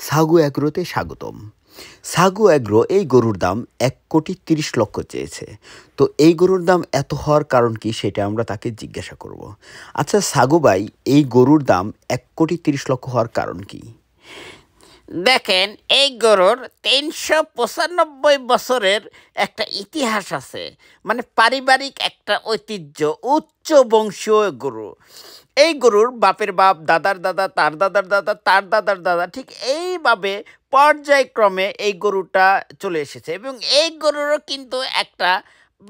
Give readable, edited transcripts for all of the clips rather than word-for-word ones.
সাগু অ্যাগ্রোতে স্বাগতম। সাগু অ্যাগ্রো এই গরুর দাম 1,30,00,000 চেয়েছে। তো এই গরুর দাম এত হওয়ার কারণ কি সেটা আমরা তাকে জিজ্ঞাসা করব। আচ্ছা সাগু ভাই, এই গরুর দাম 1,30,00,000 হওয়ার কারণ কি? দেখেন, এই গরুর 395 বছরের একটা ইতিহাস আছে, মানে পারিবারিক একটা ঐতিহ্য, উচ্চ বংশীয় গরু। এই গরুর বাপের বাপ, দাদার দাদা, তার দাদার দাদা, তার দাদার দাদা, ঠিক এইভাবে পর্যায়ক্রমে এই গরুটা চলে এসেছে এবং এই গরুরও কিন্তু একটা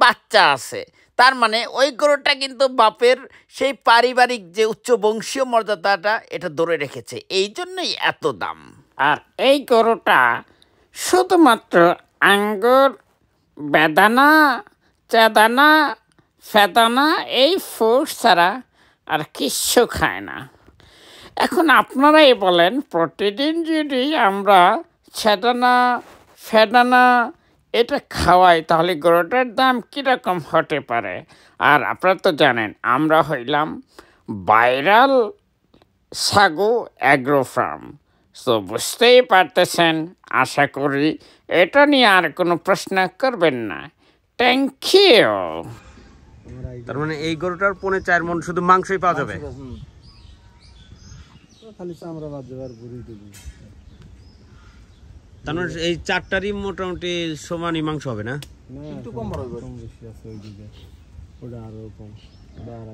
বাচ্চা আছে। তার মানে ওই গরুটা কিন্তু বাপের সেই পারিবারিক যে উচ্চ বংশীয় মর্যাদাটা এটা ধরে রেখেছে, এই জন্যই এত দাম। আর এই গরুটা শুধুমাত্র আঙ্গুর, বেদানা, চাদানা, ফেদানা এই ফ্রুটস ছাড়া আর কিচ্ছু খায় না। এখন আপনারাই বলেন, প্রতিদিন যদি আমরা ছাদানা, ফেদানা এটা খাওয়াই তাহলে গরুটার দাম কীরকম হতে পারে? আর আপনারা তো জানেন আমরা হইলাম ভাইরাল সাগু অ্যাগ্রো ফার্ম। তো বুঝতেই পারতেছেন, আশা করি এটা নিয়ে আর কোনো প্রশ্ন করবেন না। Thank you. তার মানে এই গরুটার 4.5 মণ শুধু মাংসই পাওয়া যাবে? তার মানে এই 4টারই মোটামুটি সমানই মাংস হবে না?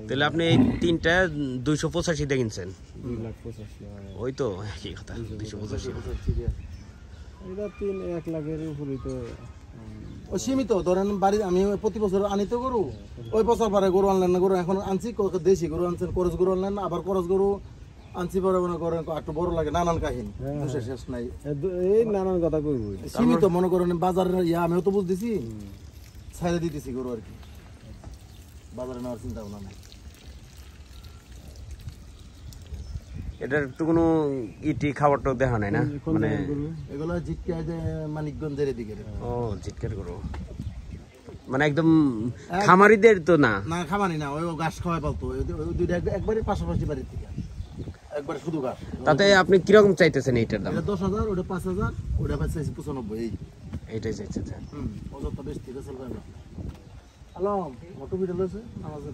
তাহলে আপনি এই 3টা 285 দিয়ে কিনছেন? 2,85,000। ওই তো একই কথা, 285। এটা 1 লাখের উপরেই তো সীমিত। ধরেন বাড়ি আমি প্রতি বছর আনি তো গরু, ওই বছর পরে গরু আনলেন না, গরু এখন আনছি দেশি গরু আনছেন, করজ গরু আনলেন না, আবার করজ গরু আনছি পরে মনে করেন একটু বড় লাগে, নানান কাহিনী শেষ নাই, এই নানান কথা কইব। সীমিত মনে করেন বাজারের আমিও তো বুঝতেছি, ছাইড়ে দিতেছি গরু আর কি, বাজারে নেওয়ার চিন্তা ভাবনা নাই। এটার তো কোনো ইটি খাবারটাও দেখা নাই না, মানে এগুলো জিটকা যে মানিকগঞ্জের দিকে। ও জিটকার গরু, মানে একদম খামারিদের তো না? না খামারি না, ওই ঘাস খাওয়াই পালতো, ওই দুইটা একবারই পাশাপাশি বাড়ির থেকে, একবার শুধু ঘাস। তাতে আপনি কিরকম চাইতেছেন এইটার দাম? 10,000, ওটা 5,000, ওটা চাইছি 95। এইটাই চাইছেন? অযথা বেশ ঠিক আছে। হ্যালো, মোটো ভিডিও লইছে আমাদের।